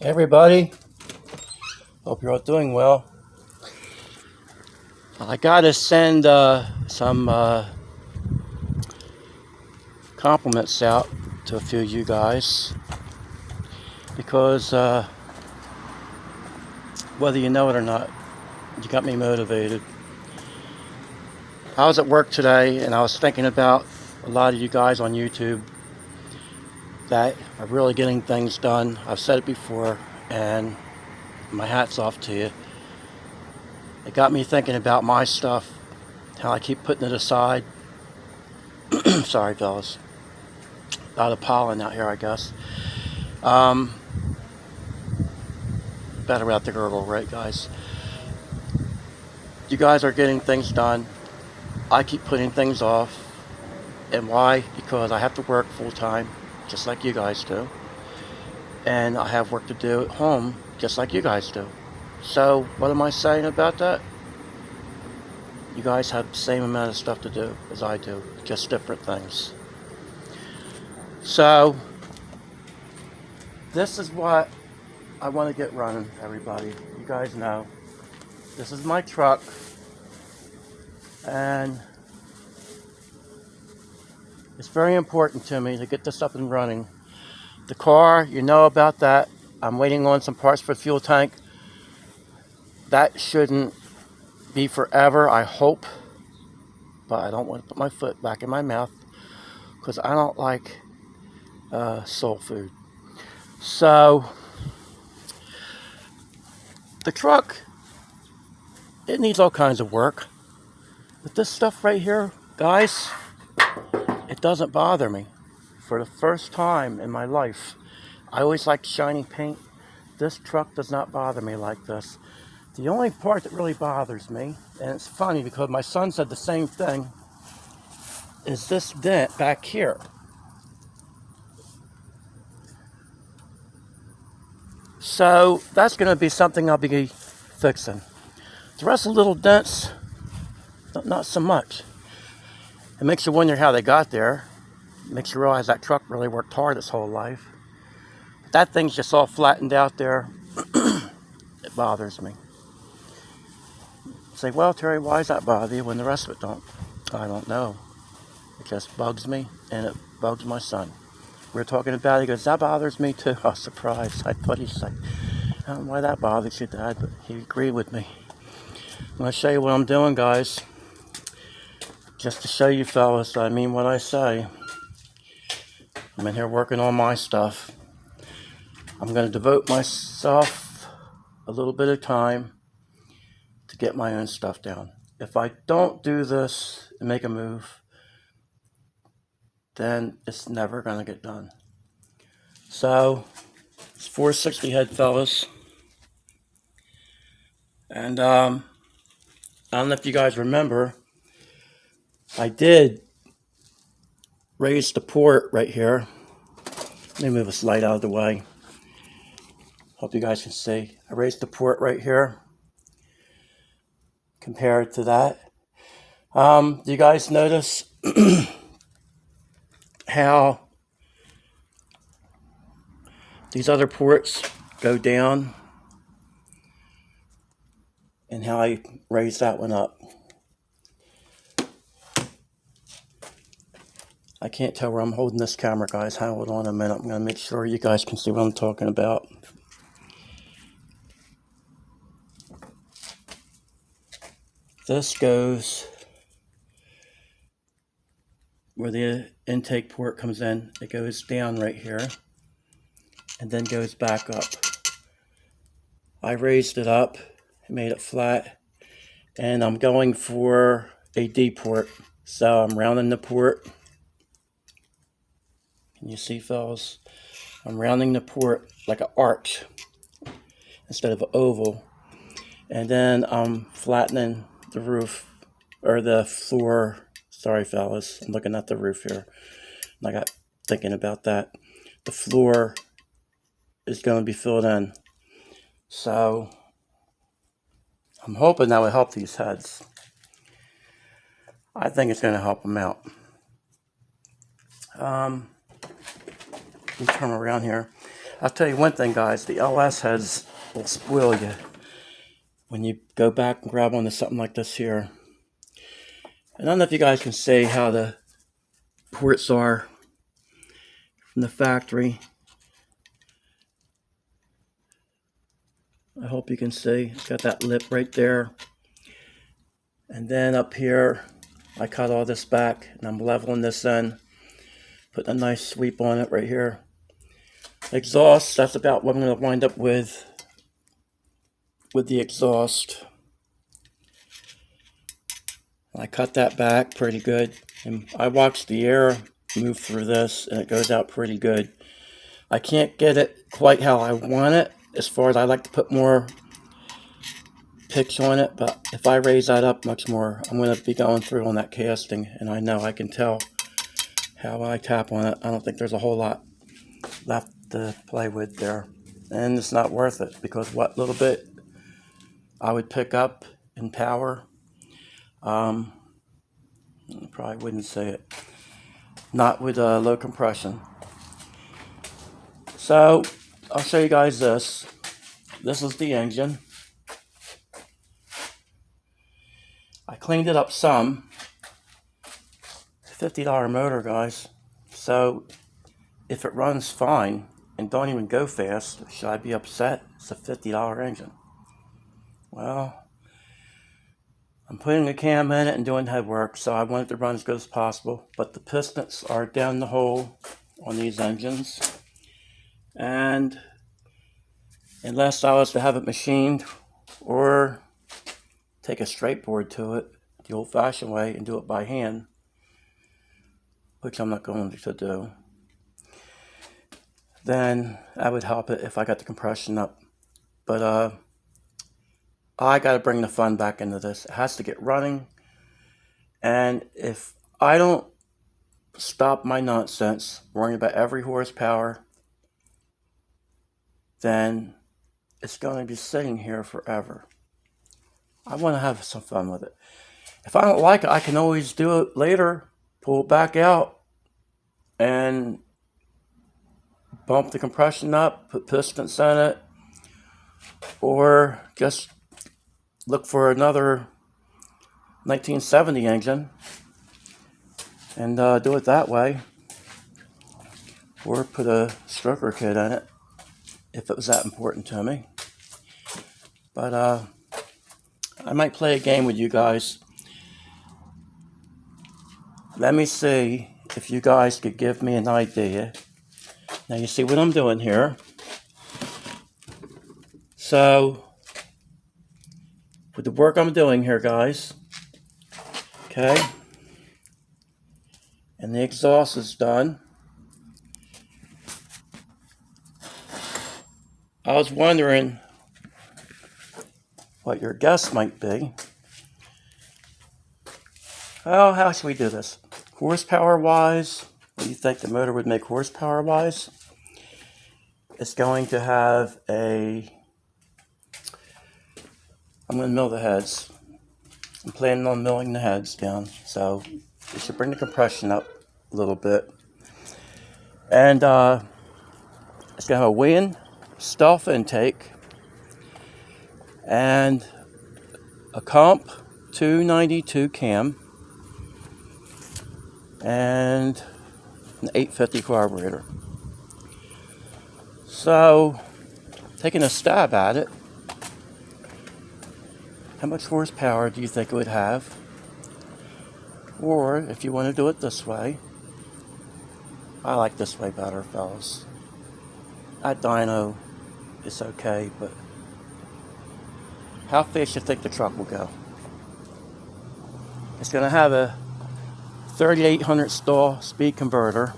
Hey everybody, hope you're all doing well. I gotta send some compliments out to a few of you guys because whether you know it or not, you got me motivated. I was at work today and I was thinking about a lot of you guys on YouTube that are really getting things done. I've said it before and my hat's off to you. It got me thinking about my stuff, how I keep putting it aside. Sorry fellas, a lot of pollen out here I guess. Better without the gurgle, right guys? You guys are getting things done. I keep putting things off. And why? Because I have to work full time, just like you guys do. And I have work to do at home, just like you guys do. So, what am I saying about that? You guys have the same amount of stuff to do as I do, just different things. So, this is what I want to get running, everybody. You guys know. This is my truck. And it's very important to me to get this up and running. The car, you know about that. I'm waiting on some parts for the fuel tank. That shouldn't be forever, I hope. But I don't want to put my foot back in my mouth because I don't like soul food. So, the truck, it needs all kinds of work. But this stuff right here, guys, it doesn't bother me. For the first time in my life, I always liked shiny paint. This truck does not bother me like this. The only part that really bothers me, and it's funny because my son said the same thing, is this dent back here. So that's going to be something I'll be fixing. The rest of the little dents, not so much. It makes you wonder how they got there. It makes you realize that truck really worked hard its whole life. But that thing's just all flattened out there. It bothers me. Say, well, Terry, why does that bother you when the rest of it don't? I don't know. It just bugs me, and it bugs my son. We were talking about it. He goes, that bothers me too. I was surprised. I thought he's like, I don't know why that bothers you, Dad, but he agreed with me. I'm going to show you what I'm doing, guys. Just to show you fellas that I mean what I say. I'm in here working on my stuff. I'm going to devote myself a little bit of time to get my own stuff down. If I don't do this and make a move, then it's never going to get done. So, it's 460 head, fellas. And I don't know if you guys remember, I did raise the port right here. Let me move this light out of the way. Hope you guys can see. I raised the port right here. Compared to that. Do you guys notice how these other ports go down and how I raised that one up? I can't tell where I'm holding this camera, guys. Hold on a minute. I'm going to make sure you guys can see what I'm talking about. This goes where the intake port comes in. It goes down right here and then goes back up. I raised it up, made it flat, and I'm going for a D port. So I'm rounding the port. Can you see, fellas? I'm rounding the port like an arch instead of an oval. And then I'm flattening the roof, or the floor. Sorry, fellas. I'm looking at the roof here. I got thinking about that. The floor is going to be filled in. So I'm hoping that will help these heads. I think it's going to help them out. Let me turn around here. I'll tell you one thing, guys. The LS heads will spoil you when you go back and grab onto something like this here. And I don't know if you guys can see how the ports are from the factory. I hope you can see. It's got that lip right there. And then up here, I cut all this back and I'm leveling this in, putting a nice sweep on it right here. Exhaust, that's about what I'm going to wind up with the exhaust. I cut that back pretty good, and I watched the air move through this, and it goes out pretty good. I can't get it quite how I want it, as far as I like to put more pitch on it, but if I raise that up much more, I'm going to be going through on that casting, and I know I can tell how when I tap on it, I don't think there's a whole lot left to play with there. And it's not worth it, because what little bit I would pick up in power, I probably wouldn't say it, not with low compression. So I'll show you guys this. This is the engine. I cleaned it up some. $50 motor, guys. So if it runs fine and don't even go fast, should I be upset? It's a $50 engine. Well, I'm putting a cam in it and doing head work, so I want it to run as good as possible. But the pistons are down the hole on these engines. And unless I was to have it machined or take a straight board to it the old-fashioned way and do it by hand, which I'm not going to do, then I would help it if I got the compression up. But I got to bring the fun back into this. It has to get running. And if I don't stop my nonsense, worrying about every horsepower, then it's going to be sitting here forever. I want to have some fun with it. If I don't like it, I can always do it later, pull it back out, and bump the compression up, put pistons in it, or just look for another 1970 engine and do it that way, or put a stroker kit in it if it was that important to me. But I might play a game with you guys. Let me see if you guys could give me an idea. Now you see what I'm doing here. So with the work I'm doing here, guys, okay, and the exhaust is done, I was wondering what your guess might be. Well, how should we do this? Horsepower-wise, what do you think the motor would make horsepower-wise? It's going to have I'm going to mill the heads. I'm planning on milling the heads down, so we should bring the compression up a little bit. And it's going to have a Win Stealth intake and a Comp 292 cam and an 850 carburetor. So, taking a stab at it, how much horsepower do you think it would have? Or, if you want to do it this way, I like this way better, fellas. That dyno is okay, but how fast do you think the truck will go? It's going to have a 3800 stall speed converter,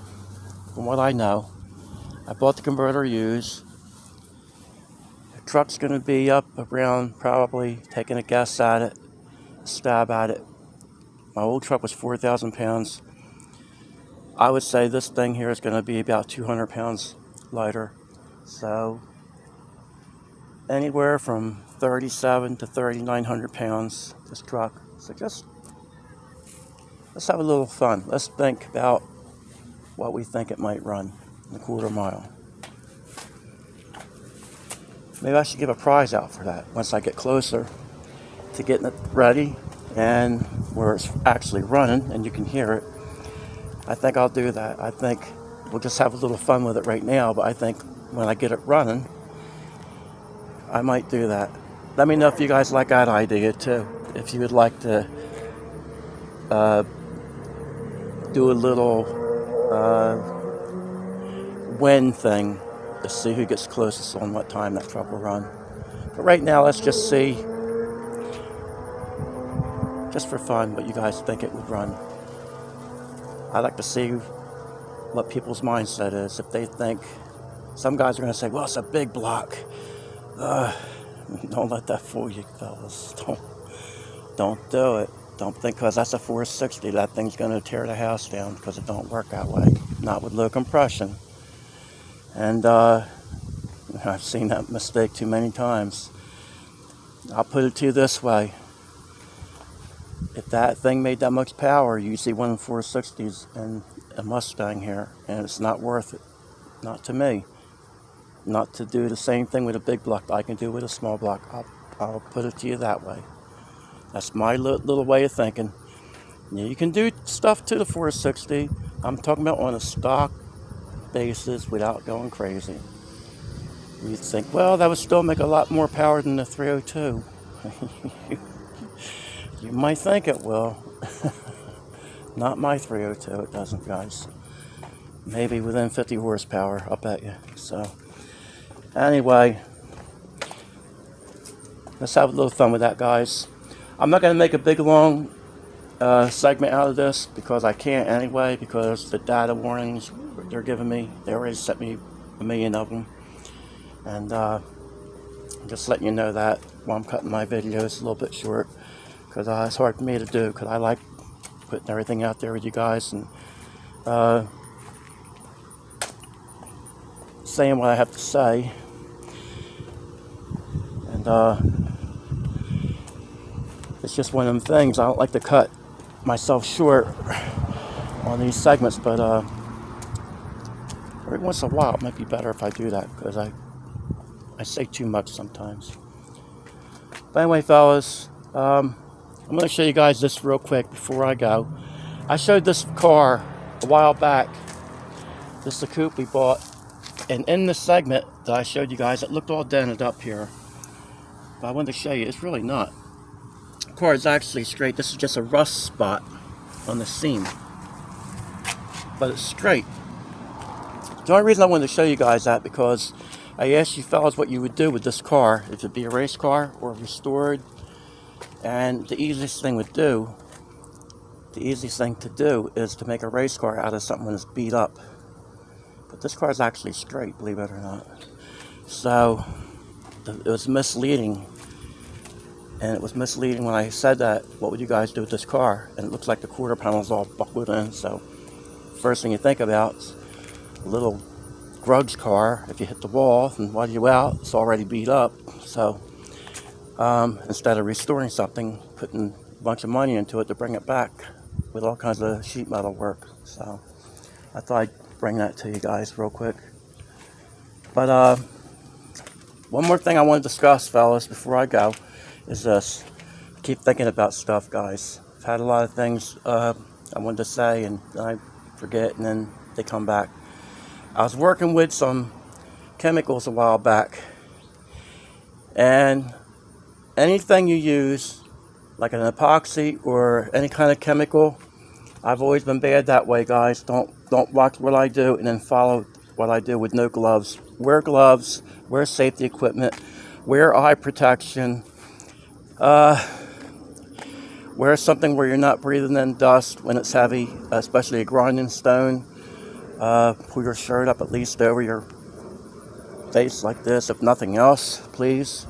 from what I know. I bought the converter used. The truck's going to be up around, probably taking a guess at it, stab at it. My old truck was 4,000 pounds. I would say this thing here is going to be about 200 pounds lighter. So anywhere from 37 to 3,900 pounds, this truck. So let's have a little fun. Let's think about what we think it might run in a quarter mile. maybe I should give a prize out for that once I get closer to getting it ready and where it's actually running and you can hear it. I think I'll do that. I think we'll just have a little fun with it right now, but I think when I get it running, I might do that. Let me know if you guys like that idea too. If you would like to do a little win thing to see who gets closest on what time that truck will run. But right now, let's just see, just for fun, what you guys think it would run. I'd like to see what people's mindset is. If they think, some guys are going to say, well, it's a big block. Don't let that fool you, fellas. Don't do it. Don't think because that's a 460 that thing's going to tear the house down, because it don't work that way. Not with low compression. And I've seen that mistake too many times. I'll put it to you this way. If that thing made that much power, you see one of the 460s and a Mustang here, and it's not worth it. Not to me. Not to do the same thing with a big block I can do with a small block. I'll put it to you that way. That's my little way of thinking. Yeah, you can do stuff to the 460. I'm talking about on a stock basis without going crazy. You think, well, that would still make a lot more power than the 302. You might think it will. Not my 302, it doesn't, guys. Maybe within 50 horsepower, I'll bet you. So, anyway, let's have a little fun with that, guys. I'm not going to make a big, long segment out of this, because I can't anyway, because the data warnings they're giving me, they already sent me 1 million of them. And just letting you know that while I'm cutting my videos a little bit short, because it's hard for me to do, because I like putting everything out there with you guys and saying what I have to say. And it's just one of them things. I don't like to cut myself short on these segments, but every once in a while it might be better if I do that, because I say too much sometimes. But anyway, fellas, I'm going to show you guys this real quick before I go. I showed this car a while back. This is the coupe we bought. And in the segment that I showed you guys, it looked all dented up here. But I wanted to show you, it's really not. The car is actually straight. This is just a rust spot on the seam. But it's straight. The only reason I wanted to show you guys that, because I asked you fellas what you would do with this car, if it'd be a race car or restored. And the easiest thing to do is to make a race car out of something that's beat up. But this car is actually straight, believe it or not. So it was misleading. And it was misleading when I said that, what would you guys do with this car? And it looks like the quarter panel is all buckled in. So first thing you think about is a little grudge car. If you hit the wall and while you're out, it's already beat up. So instead of restoring something, putting a bunch of money into it to bring it back with all kinds of sheet metal work. So I thought I'd bring that to you guys real quick. But one more thing I want to discuss, fellas, before I go, is this. Keep thinking about stuff, guys. I've had a lot of things I wanted to say, and I forget, and then they come back. I was working with some chemicals a while back, and anything you use, like an epoxy or any kind of chemical, I've always been bad that way, guys. Don't watch what I do and then follow what I do with no gloves. Wear gloves, wear safety equipment, wear eye protection, wear something where you're not breathing in dust when it's heavy, especially a grinding stone. Pull your shirt up at least over your face like this, if nothing else, please.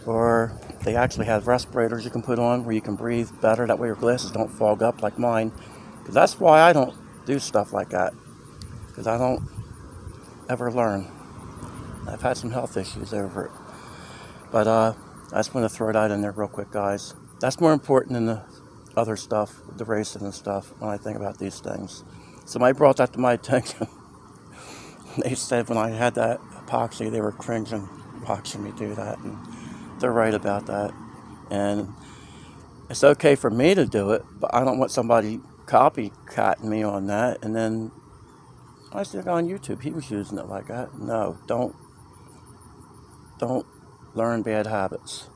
Or they actually have respirators you can put on where you can breathe better. That way your glasses don't fog up like mine. Because that's why I don't do stuff like that. Because I don't ever learn. I've had some health issues over it. But I just want to throw that in there real quick, guys. That's more important than the other stuff, the racing and stuff, when I think about these things. Somebody brought that to my attention. They said when I had that epoxy, they were cringing. watching me do that, and they're right about that. And it's okay for me to do it, but I don't want somebody copycatting me on that. And then I still got on YouTube, he was using it like that. No, don't learn bad habits,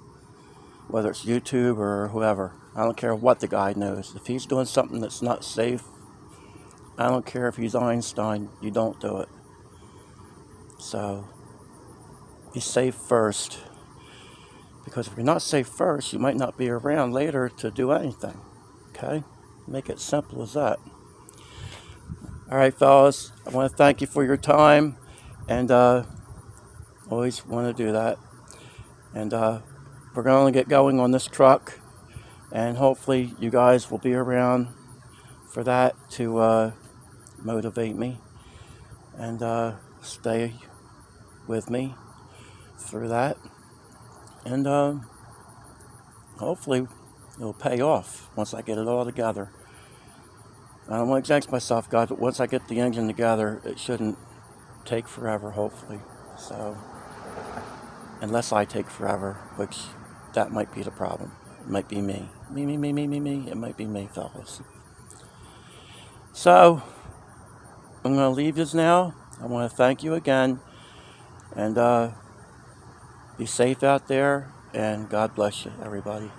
whether it's YouTube or whoever. I don't care what the guy knows. If he's doing something that's not safe, I don't care if he's Einstein, you don't do it. So be safe first, because if you're not safe first, you might not be around later to do anything. Okay? Make it simple as that. All right, fellas, I want to thank you for your time, and always want to do that. And we're going to get going on this truck, and hopefully you guys will be around for that to motivate me and stay with me through that. And hopefully it'll pay off once I get it all together. I don't want to jinx myself, guys, but once I get the engine together, it shouldn't take forever, hopefully. So, unless I take forever, which that might be the problem. It might be me. Me. It might be me, fellas. So, I'm going to leave you now. I want to thank you again. And be safe out there. And God bless you, everybody.